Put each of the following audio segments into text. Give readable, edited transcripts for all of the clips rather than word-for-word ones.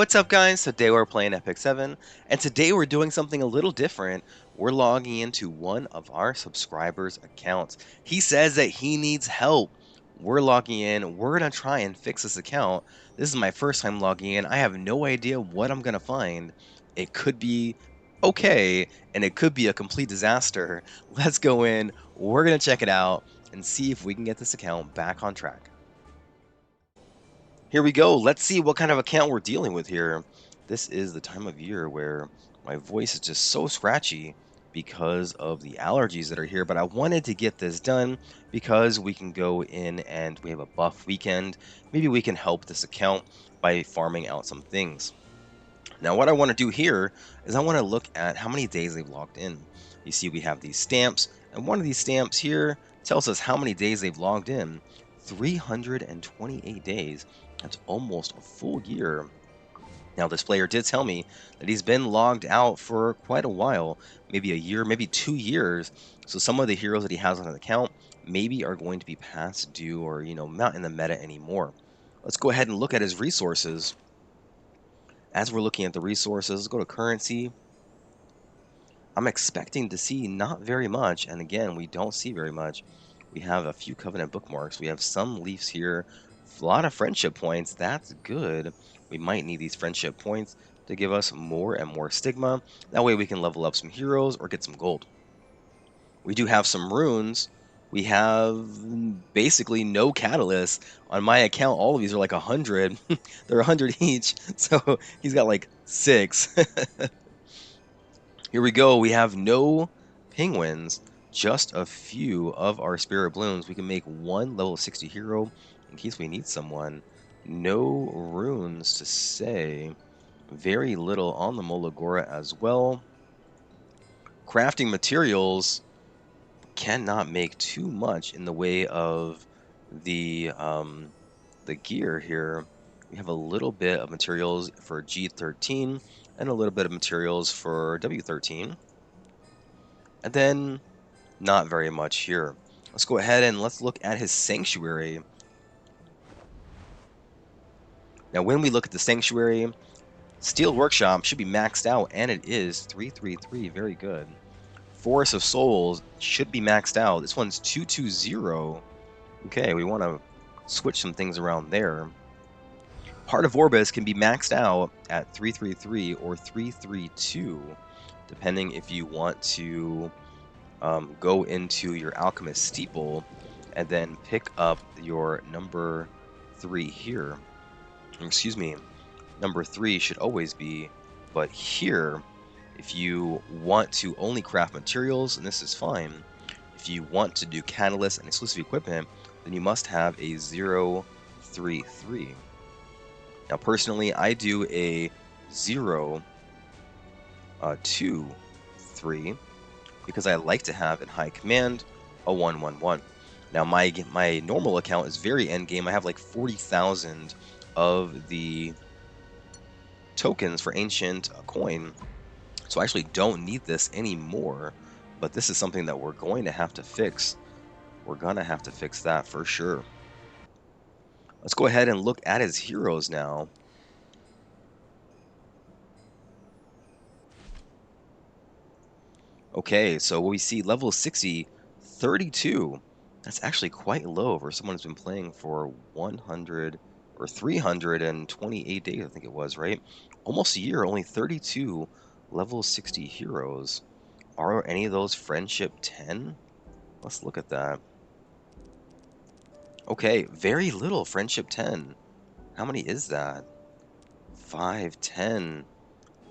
What's up, guys? Today we're playing Epic 7, and today we're doing something a little different. We're logging into one of our subscribers' accounts. He says that he needs help. We're logging in. We're going to try and fix this account. This is my first time logging in. I have no idea what I'm going to find. It could be okay, and it could be a complete disaster. Let's go in. We're going to check it out and see if we can get this account back on track. Here we go. Let's see what kind of account we're dealing with here. This is the time of year where my voice is just so scratchy because of the allergies that are here, but I wanted to get this done because we can go in and we have a buff weekend. Maybe we can help this account by farming out some things. Now, what I want to do here is I want to look at how many days they've logged in. You see, we have these stamps, and one of these stamps here tells us how many days they've logged in. 328 days. That's almost a full year. Now, this player did tell me that he's been logged out for quite a while, maybe a year, maybe 2 years. So some of the heroes that he has on an account maybe are going to be past due or, not in the meta anymore. Let's go ahead and look at his resources. As we're looking at the resources, let's go to currency. I'm expecting to see not very much, and again, we don't see very much. We have a few covenant bookmarks. We have some leaves here. A lot of friendship points. That's good. We might need these friendship points to give us more and more stigma. That way we can level up some heroes or get some gold. We do have some runes. We have basically no catalysts. On my account, all of these are like 100. They're 100 each, so he's got like 6. Here we go. We have no penguins, just a few of our spirit blooms. We can make one level 60 hero in case we need someone. No runes to say. Very little on the Molagora as well. Crafting materials cannot make too much in the way of the gear here. We have a little bit of materials for G13 and a little bit of materials for W13. And then not very much here. Let's go ahead and let's look at his sanctuary. Now, when we look at the sanctuary, Steel Workshop should be maxed out, and it is 333. Very good. Forest of Souls should be maxed out. This one's 220. Okay, we want to switch some things around there. Heart of Orbis can be maxed out at 333 or 332, depending if you want to go into your Alchemist Steeple and then pick up your number 3 here. Excuse me, number 3 should always be, but here, if you want to only craft materials, and this is fine, if you want to do catalyst and exclusive equipment, then you must have a 033. Now, personally, I do a 0, 2, 3, because I like to have in high command a 111. Now my normal account is very end game. I have like 40,000 of the tokens for ancient coin, so I actually don't need this anymore. But this is something that we're going to have to fix. We're gonna have to fix that for sure. Let's go ahead and look at his heroes now. Okay, so we see level 60, 32. That's actually quite low for someone who's been playing for 100 or 328 days, I think it was, right? Almost a year, only 32 level 60 heroes. Are any of those friendship 10? Let's look at that. Okay, very little friendship 10. How many is that? 5, 10.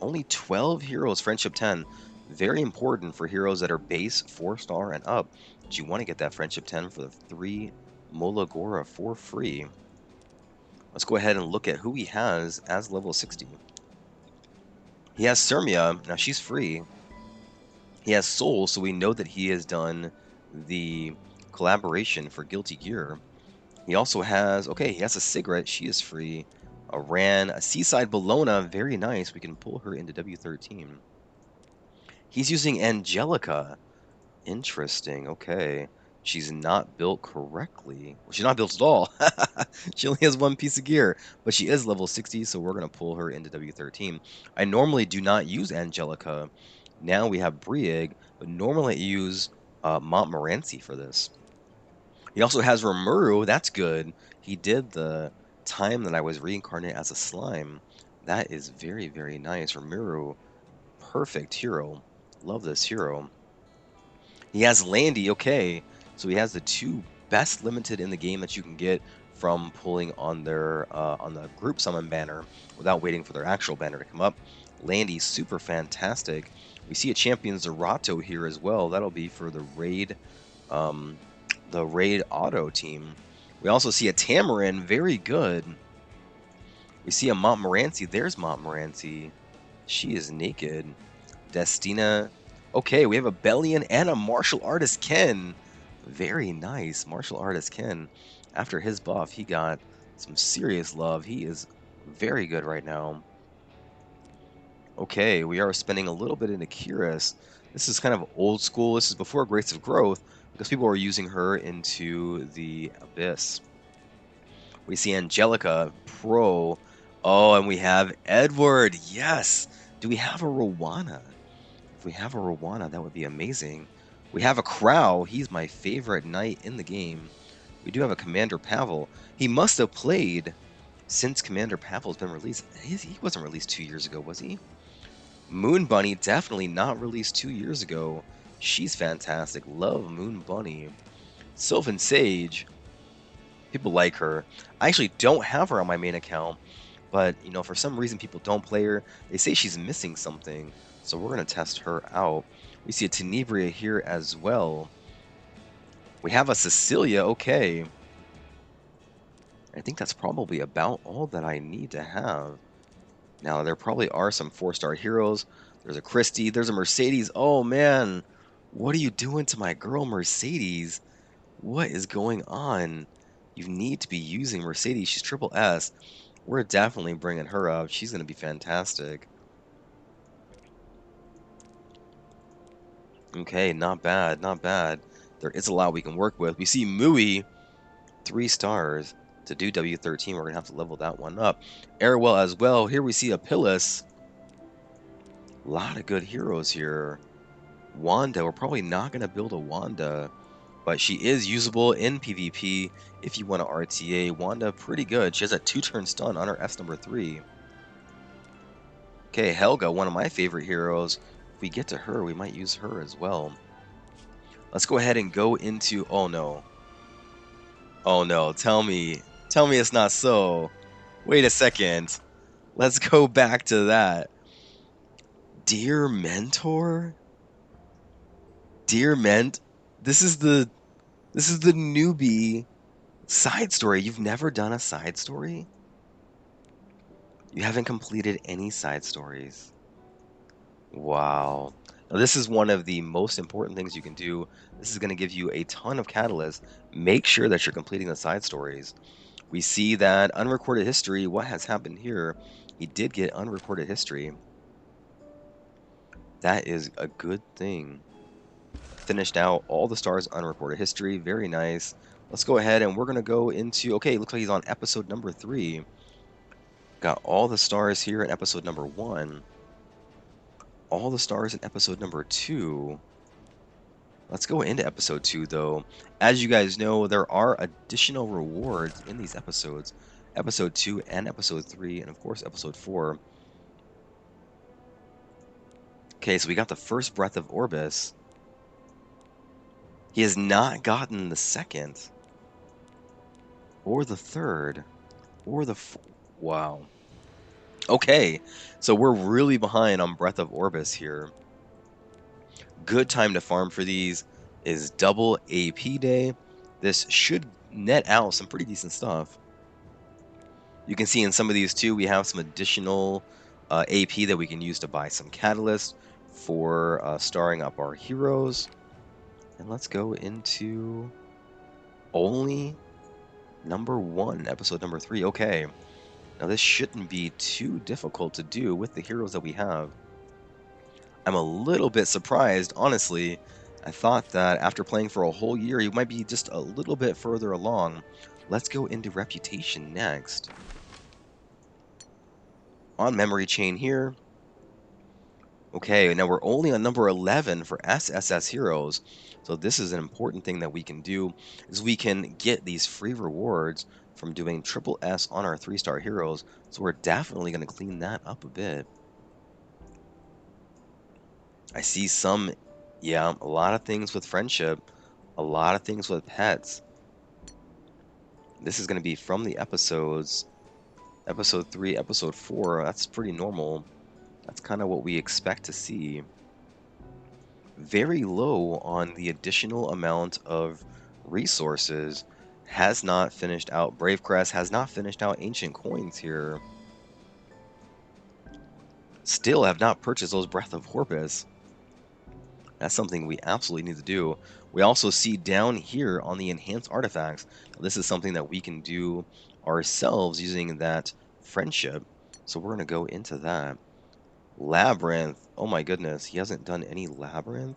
Only 12 heroes friendship 10. Very important for heroes that are base 4-star and up. Do you want to get that friendship 10 for the 3 Molagora for free? Let's go ahead and look at who he has as level 60. He has Sirmia. Now she's free. He has Soul, so we know that he has done the collaboration for Guilty Gear. He also has, okay, he has a Cigarette. She is free. A Ran, a Seaside Bologna. Very nice. We can pull her into W13. He's using Angelica. Interesting. Okay. She's not built correctly. Well, she's not built at all. She only has one piece of gear, but she is level 60, so we're going to pull her into W13. I normally do not use Angelica. Now we have Brieg, but normally I use Montmorency for this. He also has Rimuru. That's good. He did the time that I was reincarnated as a slime. That is very, very nice. Rimuru, perfect hero. Love this hero. He has Landy, okay. So he has the two best limited in the game that you can get from pulling on their on the group summon banner without waiting for their actual banner to come up. Landy, super fantastic. We see a champion Zerato here as well. That'll be for um, the raid auto team. We also see a Tamarin, very good. We see a Montmorency. There's Montmorency. She is naked. Destina. Okay, we have a Bellion and a martial artist Ken. Very nice. Martial artist Ken. After his buff, he got some serious love. He is very good right now. Okay, we are spending a little bit into Kiris. This is kind of old school. This is before Grace of Growth because people are using her into the Abyss. We see Angelica, Pro. Oh, and we have Edward. Yes. Do we have a Rowana? If we have a Rowana, that would be amazing. We have a Crow. He's my favorite knight in the game. We do have a Commander Pavel. He must have played since Commander Pavel's been released. He wasn't released 2 years ago, was he? Moon Bunny, definitely not released 2 years ago. She's fantastic. Love Moon Bunny. Sylvan Sage. People like her. I actually don't have her on my main account, but for some reason people don't play her. They say she's missing something, so we're gonna test her out. We see a Tenebria here as well. We have a Cecilia, okay. I think that's probably about all that I need to have. Now, there probably are some 4-star heroes. There's a Christie, there's a Mercedes. Oh man, what are you doing to my girl Mercedes? What is going on? You need to be using Mercedes. She's triple S. We're definitely bringing her up. She's going to be fantastic. Okay, not bad, not bad. There is a lot we can work with. We see Mui, 3 stars. To do W13, we're going to have to level that one up. Airwell as well. Here we see a Pillis. A lot of good heroes here. Wanda, we're probably not going to build a Wanda, but she is usable in PvP if you want to RTA. Wanda, pretty good. She has a 2-turn stun on her S number 3. Okay, Helga, one of my favorite heroes. If we get to her, we might use her as well. Let's go ahead and go into... Oh, no. Oh, no. Tell me it's not so. Wait a second. Let's go back to that. Dear Mentor? Dear Ment? This is the newbie side story. You've never done a side story? You haven't completed any side stories. Wow. Now, this is one of the most important things you can do. This is going to give you a ton of catalyst. Make sure that you're completing the side stories. We see that unrecorded history. What has happened here? He did get unrecorded history. That is a good thing. Finished out all the stars unrecorded history. Very nice. Let's go ahead and we're going to go into... Okay, looks like he's on episode number 3. Got all the stars here in episode number 1. All the stars in episode number 2. Let's go into episode 2, though. As you guys know, there are additional rewards in these episodes. Episode 2 and episode 3, and of course episode 4. Okay, so we got the first Breath of Orbis. He has not gotten the second, or the third, or the... Wow. Okay, so we're really behind on Breath of Orbis here. Good time to farm for these is double AP day. This should net out some pretty decent stuff. You can see in some of these too, we have some additional AP that we can use to buy some catalyst for starring up our heroes. And let's go into only number 1, episode number 3. Okay. Now this shouldn't be too difficult to do with the heroes that we have. I'm a little bit surprised, honestly, I thought that after playing for a whole year, you might be just a little bit further along. Let's go into Reputation next. On Memory Chain here. Okay, now we're only on number 11 for SSS Heroes. So this is an important thing that we can do, is we can get these free rewards from doing triple S on our 3-star heroes. So we're definitely going to clean that up a bit. I see some, yeah, a lot of things with friendship, a lot of things with pets. This is going to be from the episodes, episode 3, episode 4. That's pretty normal. That's kind of what we expect to see. Very low on the additional amount of resources. Has not finished out Bravecrest, has not finished out Ancient Coins here. Still have not purchased those Breath of Corpus. That's something we absolutely need to do. We also see down here on the Enhanced Artifacts, this is something that we can do ourselves using that friendship. So we're going to go into that. Labyrinth. Oh my goodness, he hasn't done any Labyrinth.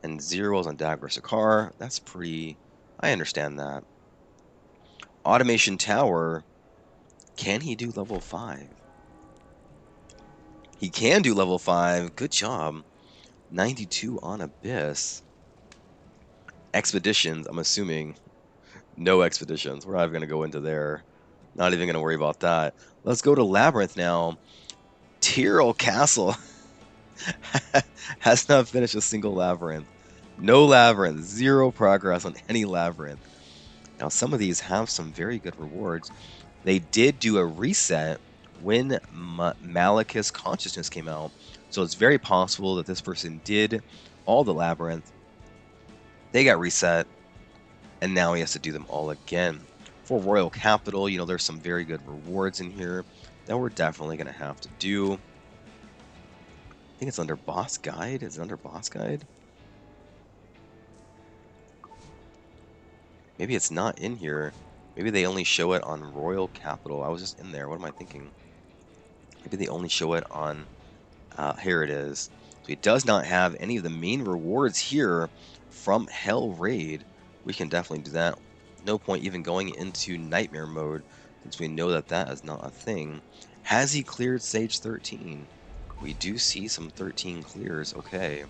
And zeros on Dagger Sakar. That's pretty... I understand that. Automation Tower. Can he do level 5? He can do level 5. Good job. 92 on Abyss. Expeditions, I'm assuming. No expeditions. We're not even going to go into there. Not even going to worry about that. Let's go to Labyrinth now. Tyrrell Castle has not finished a single Labyrinth. No Labyrinth. Zero progress on any Labyrinth. Now, some of these have some very good rewards. They did do a reset when Malachus Consciousness came out. So it's very possible that this person did all the Labyrinth. They got reset, and now he has to do them all again. For Royal Capital, you know, there's some very good rewards in here that we're definitely going to have to do. I think it's under Boss Guide. Is it under Boss Guide? Maybe it's not in here. Maybe they only show it on Royal Capital. I was just in there. What am I thinking? Maybe they only show it on... here it is. So he does not have any of the main rewards here from Hell Raid. We can definitely do that. No point even going into Nightmare mode, since we know that that is not a thing. Has he cleared Stage 13? We do see some 13 clears. Okay.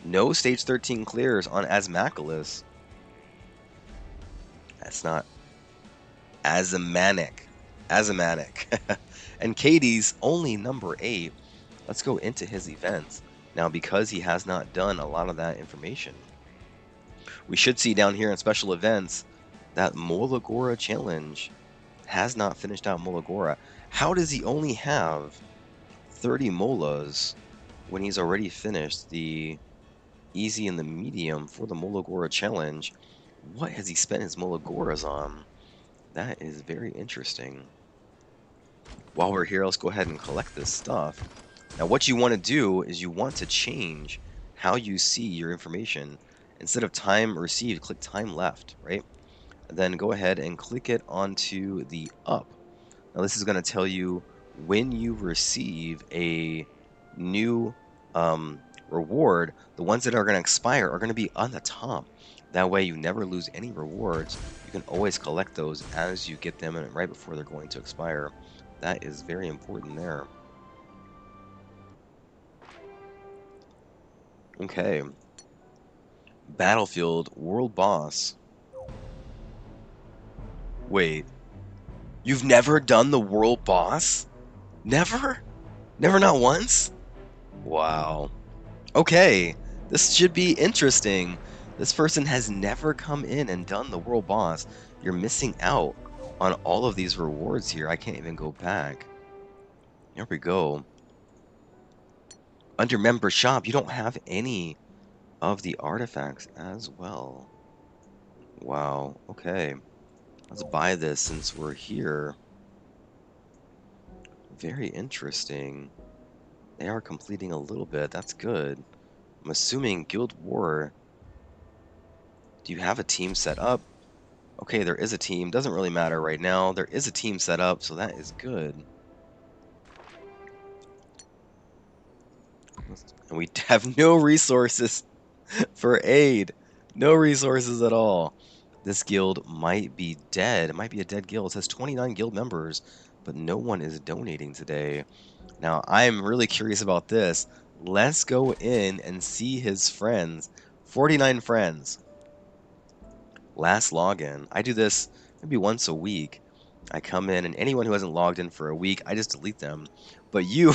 No Stage 13 clears on Asmaculus. That's not Azamanic. Azamanic. And Katie's only number 8. Let's go into his events. Now, because he has not done a lot of that information, we should see down here in special events that Molagora challenge has not finished out Molagora. How does he only have 30 Molas when he's already finished the easy and the medium for the Molagora challenge? What has he spent his Molagoras on? That is very interesting. While we're here, let's go ahead and collect this stuff. Now, what you want to do is you want to change how you see your information. Instead of time received, click time left, right? Then go ahead and click it onto the up. Now, this is going to tell you when you receive a new reward, the ones that are going to expire are going to be on the top. That way, you never lose any rewards. You can always collect those as you get them and right before they're going to expire. That is very important there. Okay. Battlefield World Boss. Wait. You've never done the World Boss? Never? Never, not once? Wow. Okay. This should be interesting. This person has never come in and done the World Boss. You're missing out on all of these rewards here. I can't even go back. Here we go. Under Member Shop, you don't have any of the artifacts as well. Wow. Okay. Let's buy this since we're here. Very interesting. They are completing a little bit. That's good. I'm assuming Guild War. Do you have a team set up? Okay, there is a team. Doesn't really matter right now. There is a team set up, so that is good. And we have no resources for aid. No resources at all. This guild might be dead. It might be a dead guild. It says 29 guild members, but no one is donating today. Now, I'm really curious about this. Let's go in and see his friends. 49 friends. Last login. I do this maybe once a week. I come in and anyone who hasn't logged in for a week, I just delete them. But you,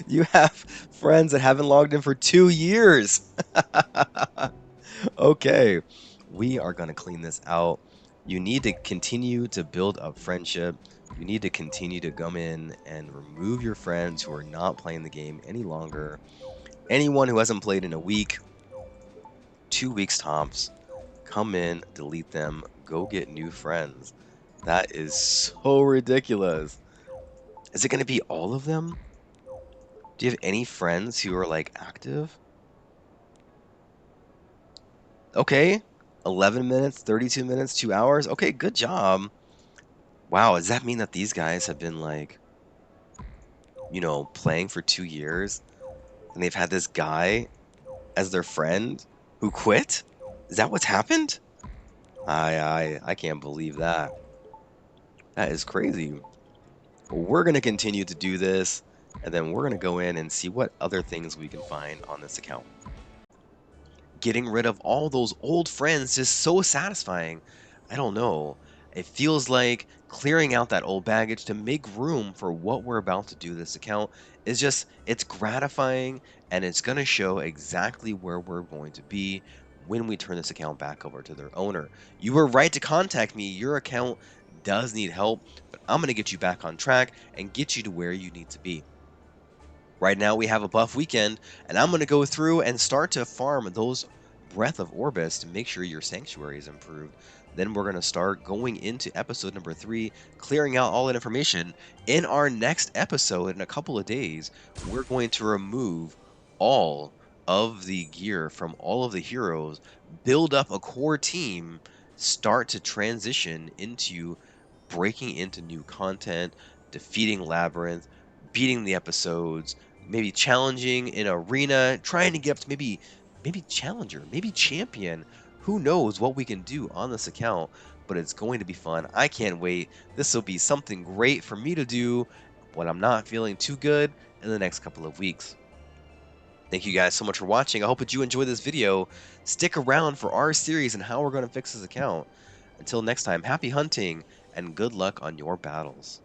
you have friends that haven't logged in for 2 years. Okay, we are going to clean this out. You need to continue to build up friendship. You need to continue to come in and remove your friends who are not playing the game any longer. Anyone who hasn't played in a week, 2 weeks tops, come in, delete them, go get new friends. That is so ridiculous. Is it going to be all of them? Do you have any friends who are like active? Okay, 11 minutes, 32 minutes, 2 hours. Okay, good job. Wow, does that mean that these guys have been like, playing for 2 years and they've had this guy as their friend who quit? Is that what's happened? I can't believe that. That is crazy. Well, we're gonna continue to do this, and then we're gonna go in and see what other things we can find on this account. Getting rid of all those old friends is so satisfying. I don't know. It feels like clearing out that old baggage to make room for what we're about to do this account is just, it's gratifying and it's going to show exactly where we're going to be when we turn this account back over to their owner. You were right to contact me. Your account does need help, but I'm going to get you back on track and get you to where you need to be. Right now we have a buff weekend, and I'm going to go through and start to farm those Breath of Orbis to make sure your sanctuary is improved. Then we're going to start going into episode number 3, clearing out all that information. In our next episode, in a couple of days, we're going to remove all of the gear from all of the heroes, build up a core team, start to transition into breaking into new content, defeating Labyrinth, beating the episodes, maybe challenging in arena, trying to get up to maybe challenger, maybe champion. Who knows what we can do on this account, but it's going to be fun. I can't wait. This will be something great for me to do when I'm not feeling too good in the next couple of weeks. Thank you guys so much for watching. I hope that you enjoyed this video. Stick around for our series and how we're going to fix this account. Until next time, happy hunting and good luck on your battles.